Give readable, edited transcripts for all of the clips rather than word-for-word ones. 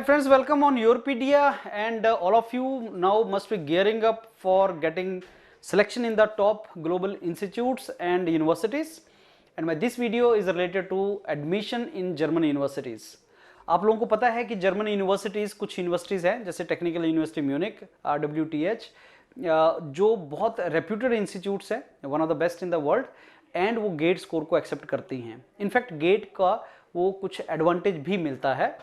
friends, welcome on Europedia, and all of you now must be gearing up for getting selection in the top global institutes and universities. And this video is related to admission in German universities. आप लोगों को पता है कि German universities कुछ universities हैं जैसे technical university Munich RWTH, जो बहुत रेप्यूटेड इंस्टीट्यूट्स हैं, one of the best in the world, and वो गेट स्कोर को एक्सेप्ट करती हैं. इनफैक्ट गेट का वो कुछ एडवांटेज भी मिलता है.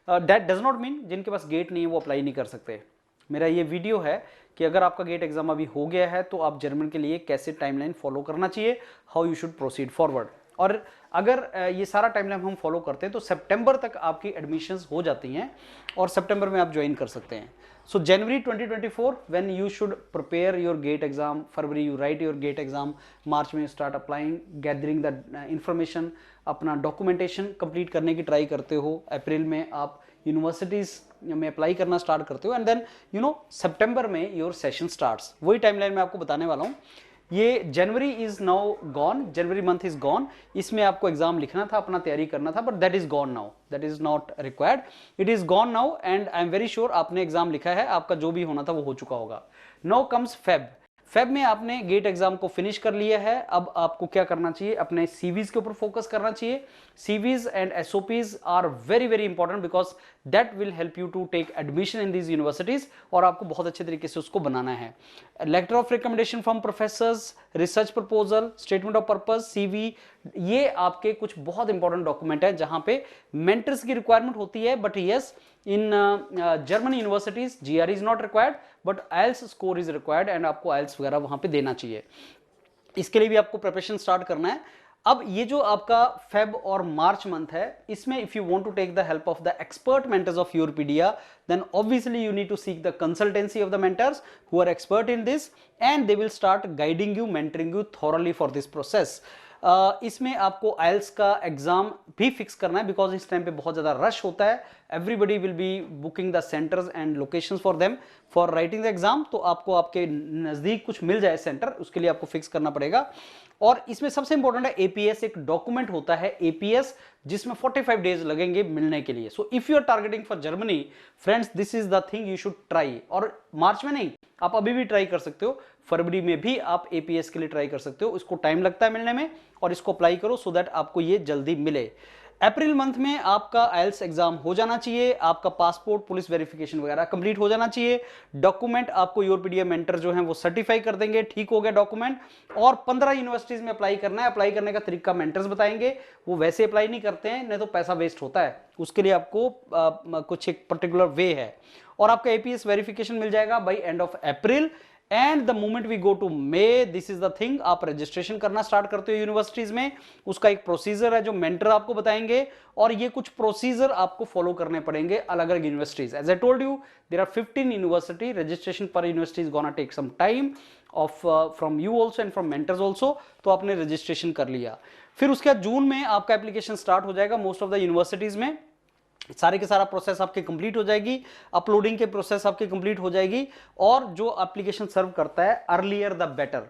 दैट डज नॉट मीन जिनके पास गेट नहीं है वो अप्लाई नहीं कर सकते. मेरा ये वीडियो है कि अगर आपका गेट एग्जाम अभी हो गया है तो आप जर्मन के लिए कैसे टाइमलाइन फॉलो करना चाहिए, how you should proceed forward. और अगर ये सारा टाइमलाइन हम फॉलो करते हैं तो सितंबर तक आपकी एडमिशन्स हो जाती हैं और सितंबर में आप ज्वाइन कर सकते हैं. So January 2024 when you should prepare your GATE exam, February you write your GATE exam, March में start applying, gathering the information, अपना documentation complete करने की try करते हो, अप्रैल में आप यूनिवर्सिटीज़ में अप्लाई करना स्टार्ट करते हो, एंड देन सितंबर में योर सेशन स्टार्ट्स. वही टाइमलाइन में आपको बताने वाला हूँ. ये जनवरी is now gone, January month is gone. इसमें आपको एग्जाम लिखना था, अपना तैयारी करना था, but that is gone now, that is not required, it is gone now. And I am very sure आपने एग्जाम लिखा है, आपका जो भी होना था वो हो चुका होगा. Now comes Feb. फेब में आपने गेट एग्जाम को फिनिश कर लिया है. अब आपको क्या करना चाहिए, अपने सीवीज के ऊपर फोकस करना चाहिए. CVs and SOPs are very very important because that will help you to take admission in these universities, और आपको बहुत अच्छे तरीके से उसको बनाना है. Letter of recommendation from professors, research proposal, statement of purpose, CV, ये आपके कुछ बहुत इंपॉर्टेंट डॉक्यूमेंट है जहां पे मेंटर्स की रिक्वायरमेंट होती है. But yes, in German universities GRE is not required but IELTS score is required, and आपको IELTS वगैरह वहां पे देना चाहिए. इसके लिए भी आपको प्रिपरेशन स्टार्ट करना है. अब ये जो आपका फेब और मार्च मंथ है, इसमें if you want to take the help of the expert mentors of Europedia, then obviously you need to seek the consultancy of the mentors who are expert in this, and they will start guiding you, mentoring you thoroughly for this process. इसमें आपको IELTS का exam भी fix करना है because इस time पे बहुत ज्यादा रश होता है. Everybody will be booking the centres and locations for them for writing the exam. तो आपको आपके नजदीक कुछ मिल जाए सेंटर, उसके लिए आपको फिक्स करना पड़ेगा. और इसमें सबसे इंपॉर्टेंट है APS. एक डॉक्यूमेंट होता है APS जिसमें 45 डेज लगेंगे मिलने के लिए. So if you are targeting for Germany, friends, this is the thing you should try. और मार्च में नहीं, आप अभी भी ट्राई कर सकते हो, फरवरी में भी आप APS के लिए ट्राई कर सकते हो. इसको टाइम लगता है मिलने में, और इसको अप्लाई करो सो दैट आपको ये जल्दी मिले. अप्रैल मंथ में आपका IELTS एग्जाम हो जाना चाहिए, आपका पासपोर्ट, पुलिस वेरिफिकेशन वगैरह कंप्लीट हो जाना चाहिए. डॉक्यूमेंट आपको यूरोपीडिया मेंटर जो हैं वो सर्टिफाई कर देंगे, ठीक हो गया डॉक्यूमेंट. और 15 यूनिवर्सिटीज में अप्लाई करना है. अप्लाई करने का तरीका मेंटर्स बताएंगे, वो वैसे अप्लाई नहीं करते हैं, नहीं तो पैसा वेस्ट होता है. उसके लिए आपको कुछ एक पर्टिकुलर वे है. और आपका APS वेरिफिकेशन मिल जाएगा by end of April. And the moment we go to May, this is the thing, आप रजिस्ट्रेशन करना स्टार्ट करते हो यूनिवर्सिटीज में. उसका एक प्रोसीजर है जो मेंटर आपको बताएंगे, और ये कुछ प्रोसीजर आपको फॉलो करने पड़ेंगे अलग अलग universities. As I told you, there are 15 university. Registration पर university is gonna take some time off from you also and from mentors also. तो आपने रजिस्ट्रेशन कर लिया, फिर उसके बाद जून में आपका एप्लीकेशन स्टार्ट हो जाएगा मोस्ट ऑफ द यूनिवर्सिटीज में. सारे के सारा प्रोसेस आपके कंप्लीट हो जाएगी, अपलोडिंग के प्रोसेस आपके कंप्लीट हो जाएगी. और जो एप्लीकेशन सर्व करता है, अर्लियर द बेटर.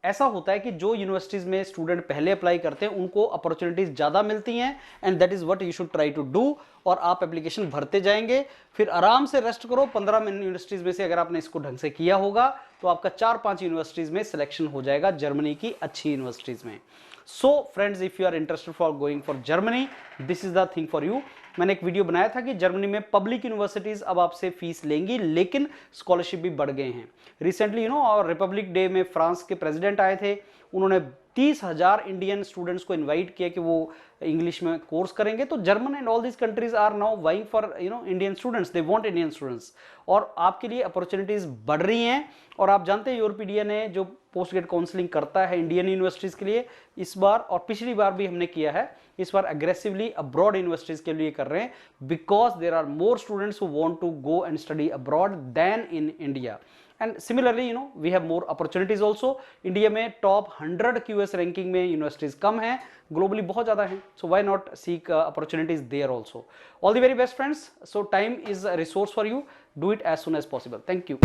ऐसा होता है कि जो यूनिवर्सिटीज में स्टूडेंट पहले अप्लाई करते हैं उनको अपॉर्चुनिटीज ज्यादा मिलती हैं, and that is what you should try to do. और आप एप्लीकेशन भरते जाएंगे, फिर आराम से रेस्ट करो. 15 यूनिवर्सिटीज में से अगर आपने इसको ढंग से किया होगा तो आपका 4-5 यूनिवर्सिटीज में सिलेक्शन हो जाएगा जर्मनी की अच्छी यूनिवर्सिटीज में. So friends, if you are interested for going for Germany, this is the thing for you. मैंने एक वीडियो बनाया था कि जर्मनी में पब्लिक यूनिवर्सिटीज अब आपसे फीस लेंगी, लेकिन स्कॉलरशिप भी बढ़ गए हैं. रिसेंटली और रिपब्लिक डे में फ्रांस के प्रेसिडेंट आए थे, उन्होंने 30,000 इंडियन स्टूडेंट्स को इनवाइट किया कि वो इंग्लिश में कोर्स करेंगे. तो German and all this countries are now vying for Indian students, they want Indian students. और आपके लिए अपॉर्चुनिटीज बढ़ रही हैं. और आप जानते हैं यूरोपीडिया ने जो पोस्ट ग्रेड काउंसलिंग करता है इंडियन यूनिवर्सिटीज के लिए, इस बार और पिछली बार भी हमने किया है, इस बार अग्रेसिवली अब्रॉड यूनिवर्सिटीज के लिए कर रहे हैं because there are more students who want to go and study abroad than in India. And similarly we have more opportunities also. India में टॉप 100 QS रैंकिंग में यूनिवर्सिटीज कम है, ग्लोबली बहुत ज्यादा है. So why not seek opportunities there also. All the very best friends. So time is a resource for you. Do it as soon as possible. Thank you.